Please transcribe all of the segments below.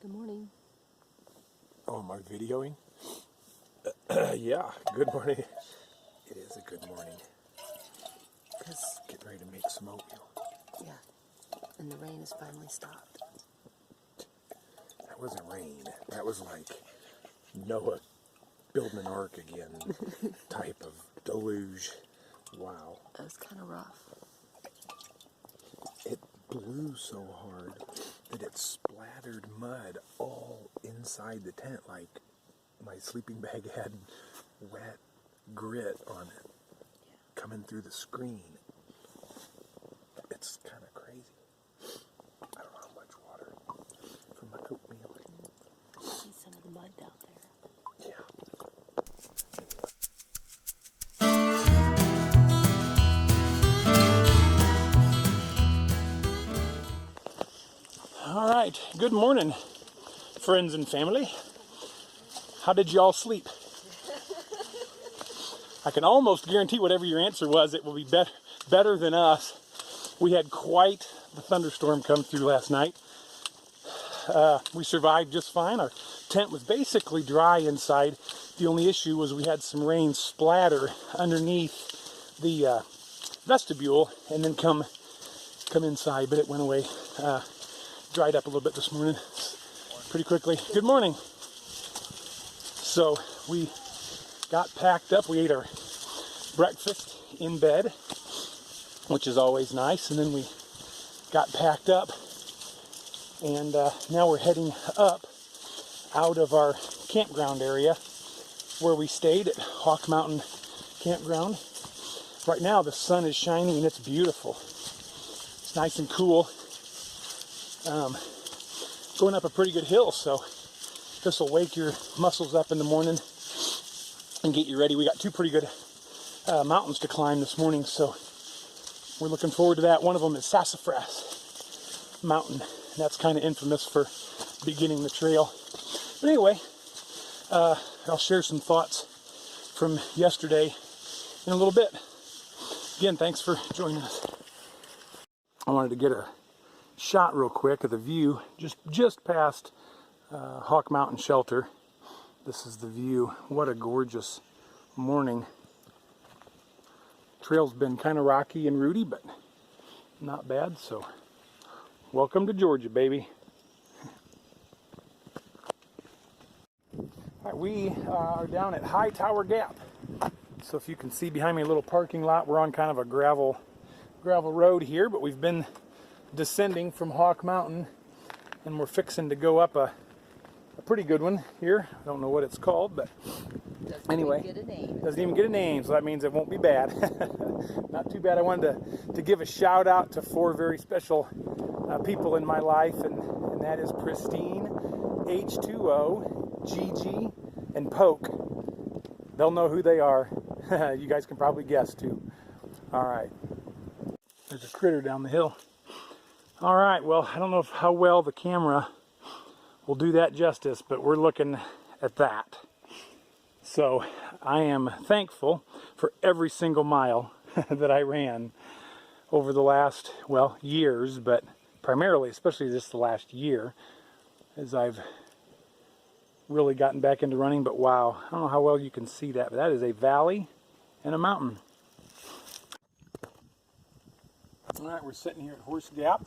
Good morning. Oh, am I videoing? Yeah, good morning. It is a good morning. Because, Getting ready to make some oatmeal. yeah, and the rain has finally stopped. That wasn't rain. That was like Noah building an ark again type of deluge. Wow. It was kind of rough. It blew so hard that it splattered mud all inside the tent, like my sleeping bag had wet grit on it coming through the screen. It's kind of crazy. I don't know how much water from my oatmeal. See some of the mud down there. Yeah. All right, good morning, friends and family. How did y'all sleep? I can almost guarantee whatever your answer was, it will be better than us. We had quite the thunderstorm come through last night. We survived just fine. Our tent was basically dry inside. The only issue was we had some rain splatter underneath the vestibule and then come inside, but it went away. Dried up a little bit this morning pretty quickly. Good morning. So we got packed up. We ate our breakfast in bed, which is always nice, and then we got packed up, and now we're heading up out of our campground area where we stayed at Mountain Campground. Right now the sun is shining and it's beautiful. It's nice and cool. Going up a pretty good hill, so this will wake your muscles up in the morning and get you ready. We got two pretty good mountains to climb this morning, so we're looking forward to that. One of them is Sassafras Mountain. That's kind of infamous for beginning the trail. But anyway, I'll share some thoughts from yesterday in a little bit. Again, thanks for joining us. I wanted to get a shot real quick of the view just past Hawk Mountain Shelter. This is the view. What a gorgeous morning. Trail's been kind of rocky and rooty, but not bad. So welcome to Georgia, baby. All right, we are down at High Tower Gap. So if you can see behind me a little parking lot, we're on kind of a gravel road here, but we've been descending from Hawk Mountain, and we're fixing to go up a pretty good one here. I don't know what it's called, but anyway, doesn't even get a name, so that means it won't be bad. Not too bad. I wanted to give a shout out to four very special people in my life, and that is Christine, H2O, Gigi, and Poke. They'll know who they are. You guys can probably guess too. All right, there's a critter down the hill. All right, well, I don't know how well the camera will do that justice, but we're looking at that. So I am thankful for every single mile that I ran over the last, well, years, but primarily, especially just the last year, as I've really gotten back into running. But wow, I don't know how well you can see that, but that is a valley and a mountain. All right, we're sitting here at Horse Gap,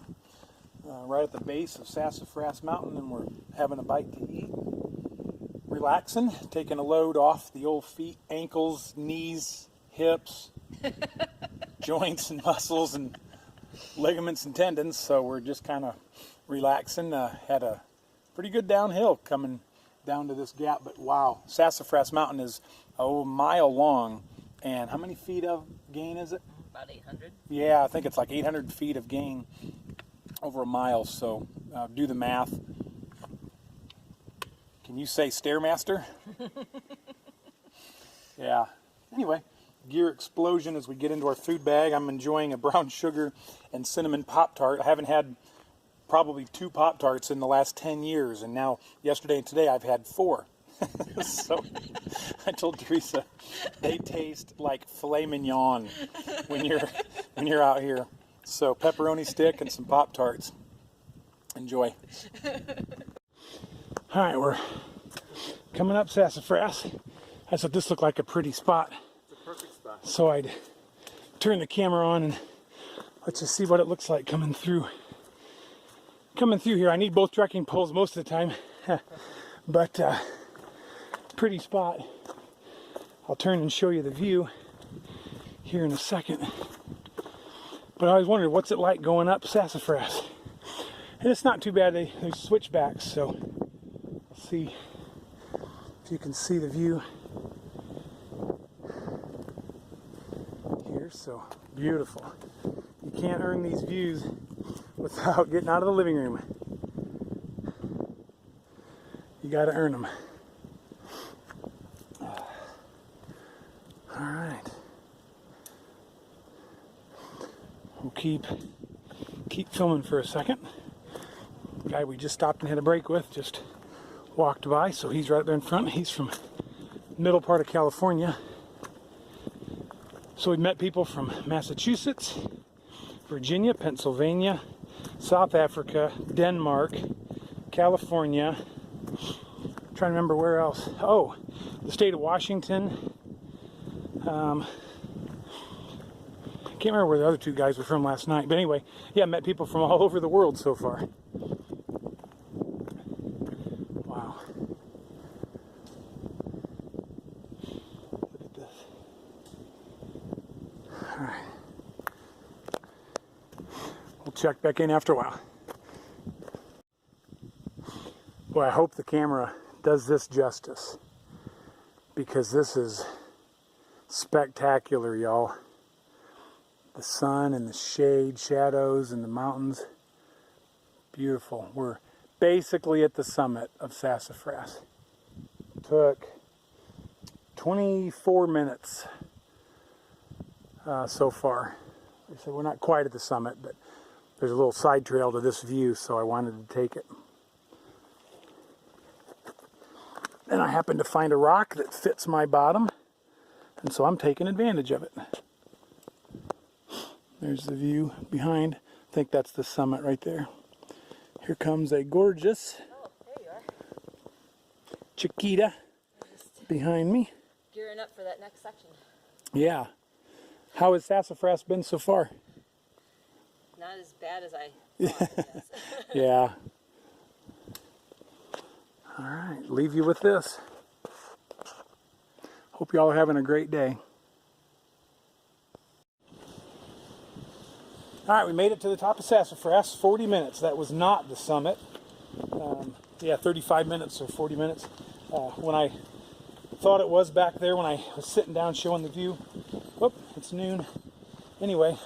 right at the base of Sassafras Mountain, and we're having a bite to eat. Relaxing, taking a load off the old feet, ankles, knees, hips, joints and muscles and ligaments and tendons. So we're just kind of relaxing. Had a pretty good downhill coming down to this gap, but wow, Sassafras Mountain is a mile long. And how many feet of gain is it? About 800. Yeah, I think it's like 800 feet of gain over a mile. So do the math. Can you say Stairmaster? Yeah. Anyway, gear explosion as we get into our food bag. I'm enjoying a brown sugar and cinnamon Pop-Tart. I haven't had probably 2 Pop-Tarts in the last 10 years. And now, yesterday and today, I've had 4. So I told Teresa, they taste like filet mignon when you're out here. So pepperoni stick and some Pop-Tarts. Enjoy. All right, we're coming up Sassafras. I thought this looked like a pretty spot. It's a perfect spot. So I'd turn the camera on and let's just see what it looks like coming through. Coming through here, I need both trekking poles most of the time, but pretty spot. I'll turn and show you the view here in a second. But I always wondered, what's it like going up Sassafras? And it's not too bad. There's switchbacks, so let's see if you can see the view here. So beautiful. You can't earn these views without getting out of the living room. You got to earn them. All right. We'll keep filming for a second. The guy we just stopped and had a break with just walked by, so he's right there in front. He's from middle part of California. So we've met people from Massachusetts, Virginia, Pennsylvania, South Africa, Denmark, California. I'm trying to remember where else. Oh, the state of Washington. I can't remember where the other two guys were from last night. But anyway, yeah, met people from all over the world so far. Wow. Look at this. All right. We'll check back in after a while. Boy, I hope the camera does this justice, because this is spectacular, y'all. The sun and the shade, shadows and the mountains. Beautiful. We're basically at the summit of Sassafras. Took 24 minutes so far. Like I said, we're not quite at the summit, but there's a little side trail to this view, so I wanted to take it. And I happened to find a rock that fits my bottom, and so I'm taking advantage of it. There's the view behind. I think that's the summit right there. Here comes a gorgeous Chiquita behind me. Gearing up for that next section. Yeah. How has Sassafras been so far? Not as bad as I thought, yes. Yeah. All right, leave you with this. Hope y'all are having a great day. All right, we made it to the top of Sassafras. 40 minutes. That was not the summit. 35 minutes or 40 minutes. When I thought it was back there, when I was sitting down showing the view. Whoop, it's noon. Anyway,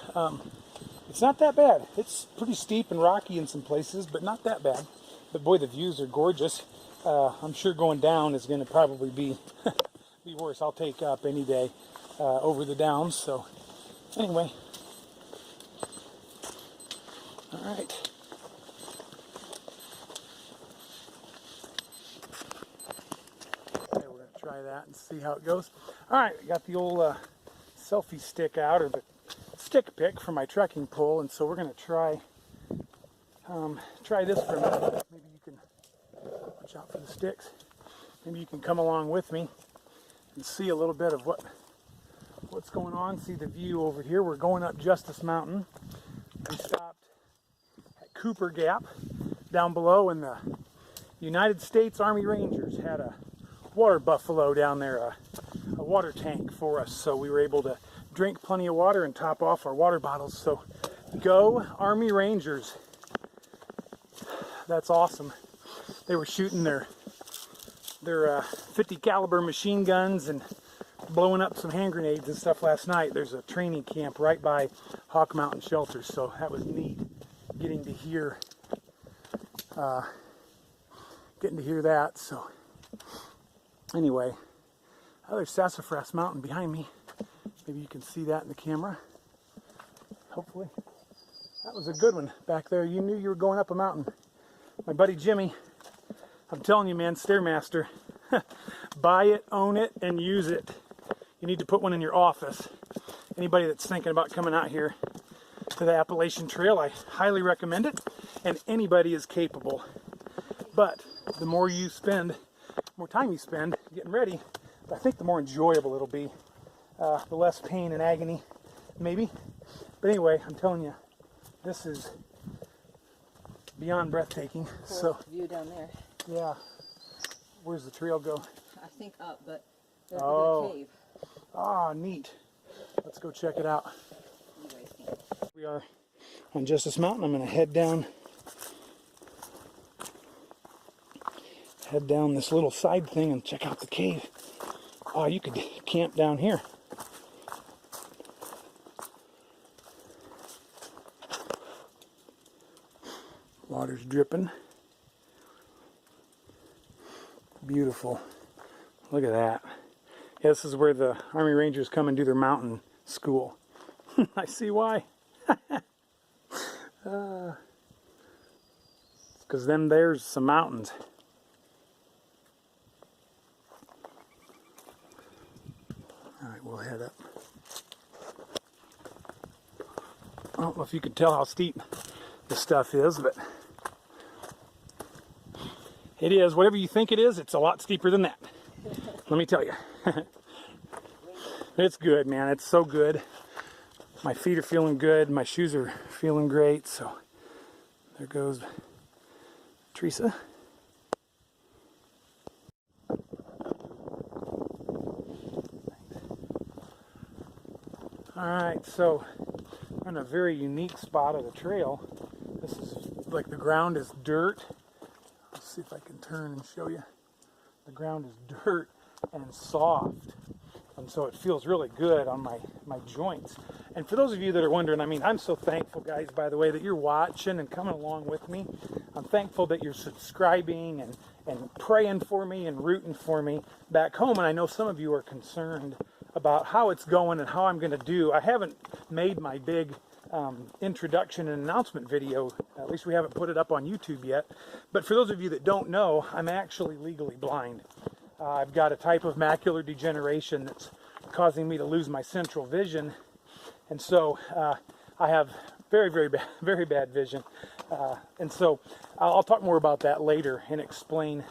it's not that bad. It's pretty steep and rocky in some places, but not that bad. But boy, the views are gorgeous. I'm sure going down is going to probably be worse. I'll take up any day over the downs. So anyway. All right. Okay, we're going to try that and see how it goes. All right, we got the old selfie stick out, or the stick pick for my trekking pole, and so we're going to try this for a minute. Maybe you can watch out for the sticks. Maybe you can come along with me and see a little bit of what's going on. See the view over here. We're going up Justus Mountain. We stopped at Cooper Gap down below, and the United States Army Rangers had a water buffalo down there, a water tank for us, so we were able to drink plenty of water and top off our water bottles. So go Army Rangers. That's awesome. They were shooting their 50 caliber machine guns and blowing up some hand grenades and stuff last night. There's a training camp right by Hawk Mountain Shelter, so that was neat getting to hear that. So anyway, there's Sassafras Mountain behind me. Maybe you can see that in the camera. Hopefully. That was a good one back there. You knew you were going up a mountain. My buddy Jimmy, I'm telling you, man, Stairmaster. Buy it, own it, and use it. You need to put one in your office. Anybody that's thinking about coming out here to the Appalachian Trail, I highly recommend it. And anybody is capable. But the more time you spend getting ready, I think the more enjoyable it'll be. The less pain and agony, maybe. But anyway, I'm telling you, this is beyond breathtaking. Cool So view down there. yeah. Where's the trail go? I think up, but there's Oh. a cave. Ah, neat. Let's go check it out. You guys can. We are on Justus Mountain. I'm going to head down this little side thing and check out the cave. Oh, you could camp down here. Water's dripping. Beautiful. Look at that. Yeah, this is where the Army Rangers come and do their mountain school. I see why. Because then there's some mountains. Alright, we'll head up. I don't know if you could tell how steep this stuff is, but it is. Whatever you think it is, it's a lot steeper than that. Let me tell you. It's good, man. It's so good. My feet are feeling good. My shoes are feeling great. So there goes Teresa. Alright, so we're in a very unique spot of the trail. This is like the ground is dirt. Let's see if I can turn and show you. The ground is dirt and soft. And so it feels really good on my joints. And for those of you that are wondering, I mean, I'm so thankful, guys, by the way, that you're watching and coming along with me. I'm thankful that you're subscribing and praying for me and rooting for me back home. And I know some of you are concerned about how it's going and how I'm going to do. I haven't made my big introduction and announcement video. At least we haven't put it up on YouTube yet. But for those of you that don't know, I'm actually legally blind. I've got a type of macular degeneration that's causing me to lose my central vision. And so I have very, very bad vision. And so I'll talk more about that later and explain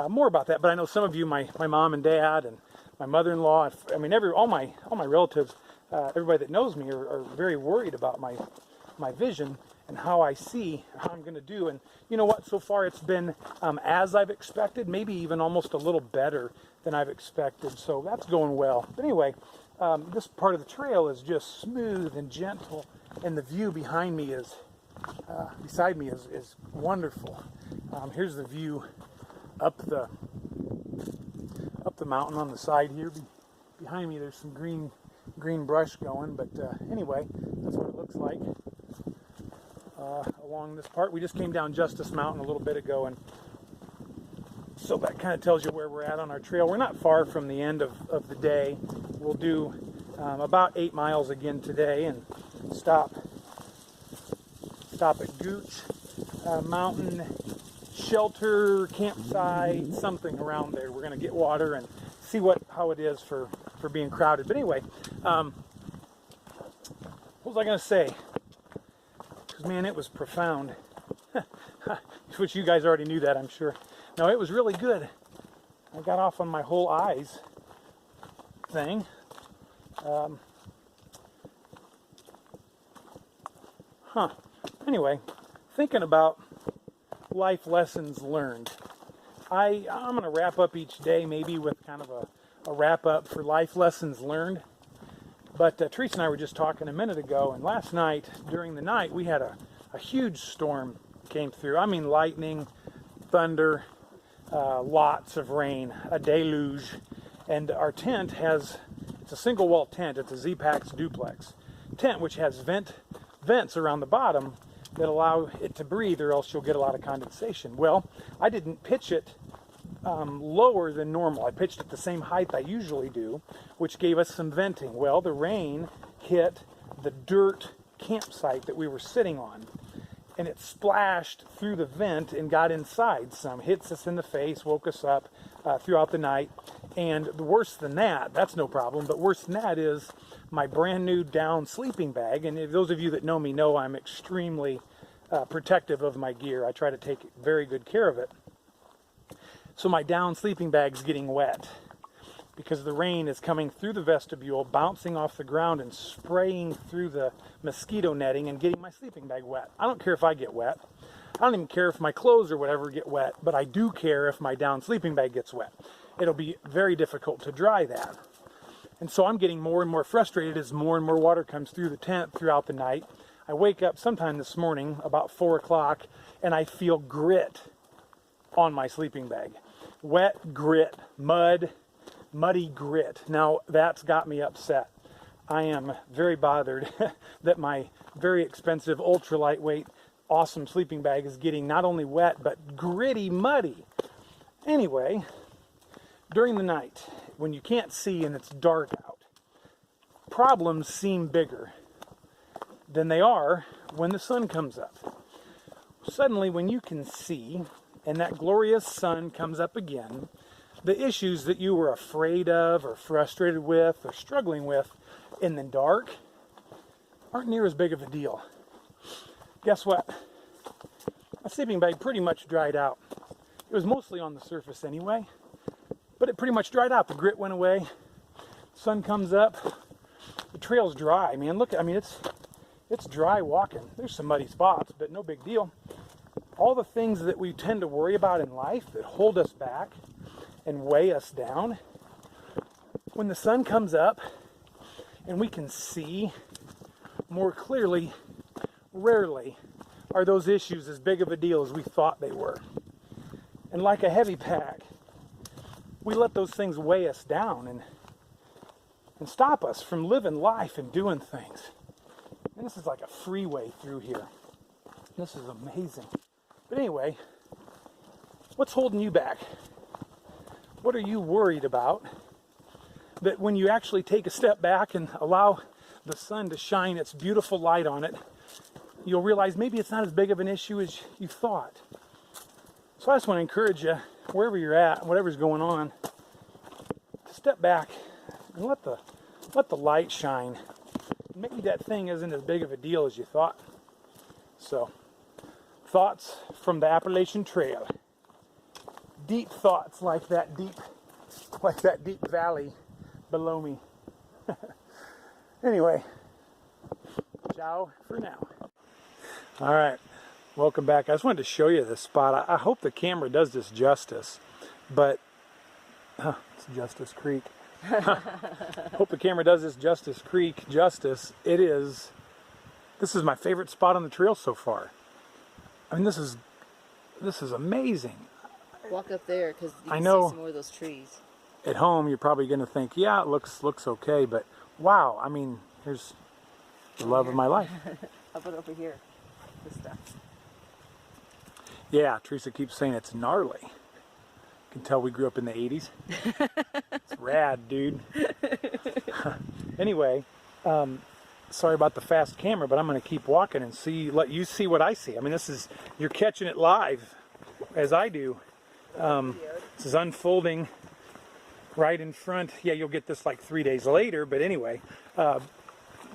more about that. But I know some of you, my mom and dad and my mother-in-law, I mean, all my relatives, everybody that knows me are very worried about my vision and how I see, how I'm going to do. And you know what? So far it's been as I've expected, maybe even almost a little better than I've expected. So that's going well. But anyway, this part of the trail is just smooth and gentle, and the view behind me beside me is wonderful. Here's the view up the mountain on the side here. Behind me there's some green brush going, but anyway, that's what it looks like. Along this part, we just came down Justus Mountain a little bit ago, and so that kind of tells you where we're at on our trail. We're not far from the end of the day. We'll do about 8 miles again today and stop at Gooch Mountain Shelter, campsite, something around there. We're going to get water and see how it is for being crowded. But anyway, what was I going to say? Because, man, it was profound. Which you guys already knew that, I'm sure. No, it was really good. I got off on my whole eyes thing. Anyway, thinking about life lessons learned. I'm going to wrap up each day maybe with kind of a wrap up for life lessons learned. But Teresa and I were just talking a minute ago, and last night, during the night, we had a huge storm came through. I mean, lightning, thunder, lots of rain, a deluge. And our tent it's a single wall tent. It's a Z-Pax duplex tent, which has vents around the bottom that allow it to breathe, or else you'll get a lot of condensation. Well, I didn't pitch it lower than normal. I pitched it the same height I usually do, which gave us some venting. Well, the rain hit the dirt campsite that we were sitting on, and it splashed through the vent and got inside some, hits us in the face, woke us up throughout the night. And worse than that, that's no problem, but worse than that is my brand new down sleeping bag. And those of you that know me know I'm extremely protective of my gear. I try to take very good care of it. So my down sleeping bag's getting wet because the rain is coming through the vestibule, bouncing off the ground and spraying through the mosquito netting and getting my sleeping bag wet. I don't care if I get wet. I don't even care if my clothes or whatever get wet, but I do care if my down sleeping bag gets wet. It'll be very difficult to dry that. And so I'm getting more and more frustrated as more and more water comes through the tent throughout the night. I wake up sometime this morning about 4 o'clock and I feel grit on my sleeping bag. Wet grit, muddy grit. Now that's got me upset. I am very bothered that my very expensive, ultra lightweight, awesome sleeping bag is getting not only wet, but gritty, muddy. Anyway, during the night, when you can't see and it's dark out, problems seem bigger than they are when the sun comes up. Suddenly, when you can see and that glorious sun comes up again, the issues that you were afraid of or frustrated with or struggling with in the dark aren't near as big of a deal. Guess what? My sleeping bag pretty much dried out. It was mostly on the surface anyway, but it pretty much dried out. The grit went away. Sun comes up. The trail's dry, man. Look, I mean, it's dry walking. There's some muddy spots, but no big deal. All the things that we tend to worry about in life that hold us back and weigh us down, when the sun comes up and we can see more clearly, rarely are those issues as big of a deal as we thought they were. And like a heavy pack, we let those things weigh us down and stop us from living life and doing things. And this is like a freeway through here. This is amazing. But anyway, what's holding you back? What are you worried about that when you actually take a step back and allow the sun to shine its beautiful light on it, you'll realize maybe it's not as big of an issue as you thought. So I just want to encourage you, wherever you're at, whatever's going on, to step back and let the light shine. Maybe that thing isn't as big of a deal as you thought. So, thoughts from the Appalachian Trail. Deep thoughts like that deep valley below me. Anyway, ciao for now. All right, welcome back. I just wanted to show you this spot. I hope the camera does this justice, but it's Justus Creek. Hope the camera does this Justus Creek justice. This is my favorite spot on the trail so far. I mean, this is amazing. Walk up there because you can see some more of those trees. At home, you're probably going to think, yeah, it looks okay, but wow, I mean, here's the love of my life. How about over here? This stuff. Yeah, Teresa keeps saying it's gnarly. You can tell we grew up in the 80s. It's rad, dude. Anyway, sorry about the fast camera, but I'm going to keep walking and let you see what I see. I mean, you're catching it live, as I do. This is unfolding right in front. Yeah, you'll get this like 3 days later, but anyway,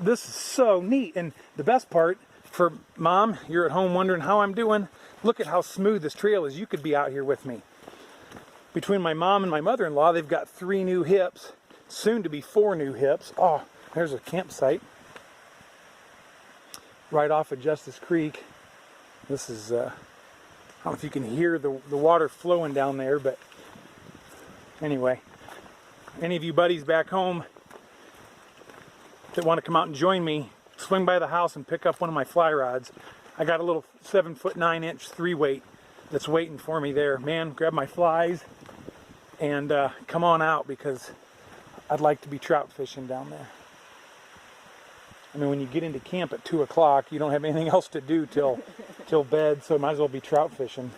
this is so neat. And the best part, for Mom, you're at home wondering how I'm doing. Look at how smooth this trail is. You could be out here with me. Between my mom and my mother-in-law, they've got 3 new hips, soon to be 4 new hips. Oh, there's a campsite right off of Justus Creek. This is, I don't know if you can hear the water flowing down there, but anyway, any of you buddies back home that want to come out and join me, swing by the house and pick up one of my fly rods. I got a little 7'9" 3-weight that's waiting for me there. Man, grab my flies and come on out, because I'd like to be trout fishing down there. I mean, when you get into camp at 2 o'clock, you don't have anything else to do till bed, so might as well be trout fishing.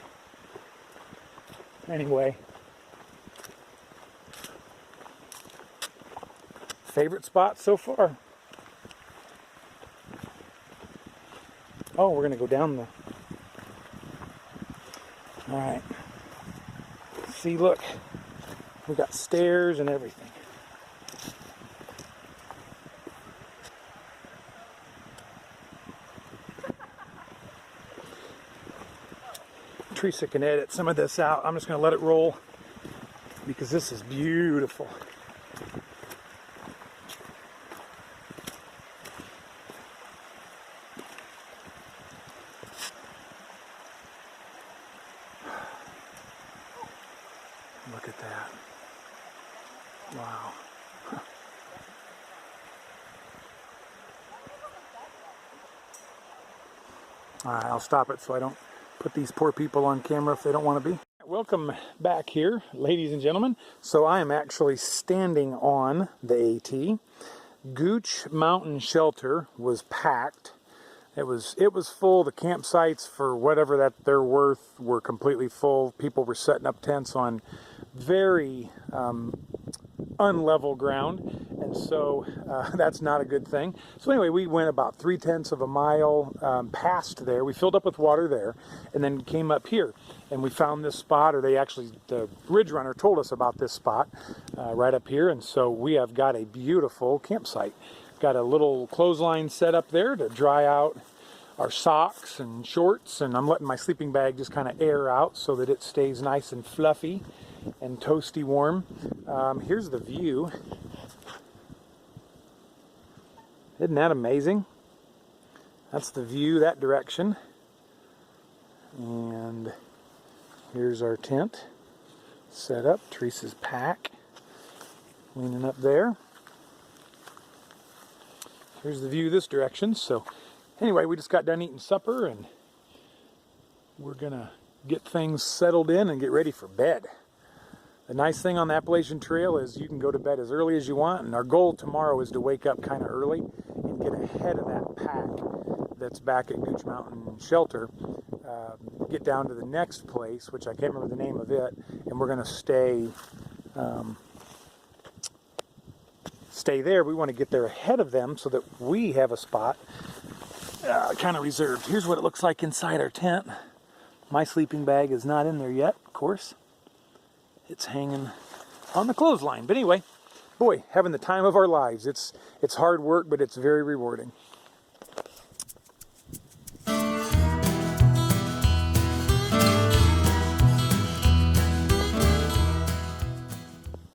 Anyway, favorite spot so far? Oh, we're gonna go down the. All right. See, look, we got stairs and everything. Teresa can edit some of this out. I'm just going to let it roll. because this is beautiful. Look at that. Wow. All right, I'll stop it so I don't put these poor people on camera if they don't want to be. Welcome back here, ladies and gentlemen. So I am actually standing on the AT. Gooch Mountain shelter was packed. It was full. The campsites, for whatever that they're worth, were completely full. People were setting up tents on very unlevel ground, and so that's not a good thing. So anyway, we went about 3/10 of a mile past there. We filled up with water there, and then came up here, and we found this spot, or the Ridge Runner told us about this spot right up here, and so we have got a beautiful campsite. Got a little clothesline set up there to dry out our socks and shorts, and I'm letting my sleeping bag just kind of air out so that it stays nice and fluffy and toasty warm. Here's the view. Isn't that amazing? That's the view that direction. And here's our tent set up. Teresa's pack leaning up there. Here's the view this direction. So anyway, we just got done eating supper, and we're gonna get things settled in and get ready for bed. The nice thing on the Appalachian Trail is you can go to bed as early as you want, and our goal tomorrow is to wake up kind of early and get ahead of that pack that's back at Gooch Mountain Shelter, get down to the next place, which I can't remember the name of it, and we're going to stay there. We want to get there ahead of them so that we have a spot kind of reserved. Here's what it looks like inside our tent. My sleeping bag is not in there yet, of course. It's hanging on the clothesline. But anyway, boy, having the time of our lives. It's hard work, but it's very rewarding.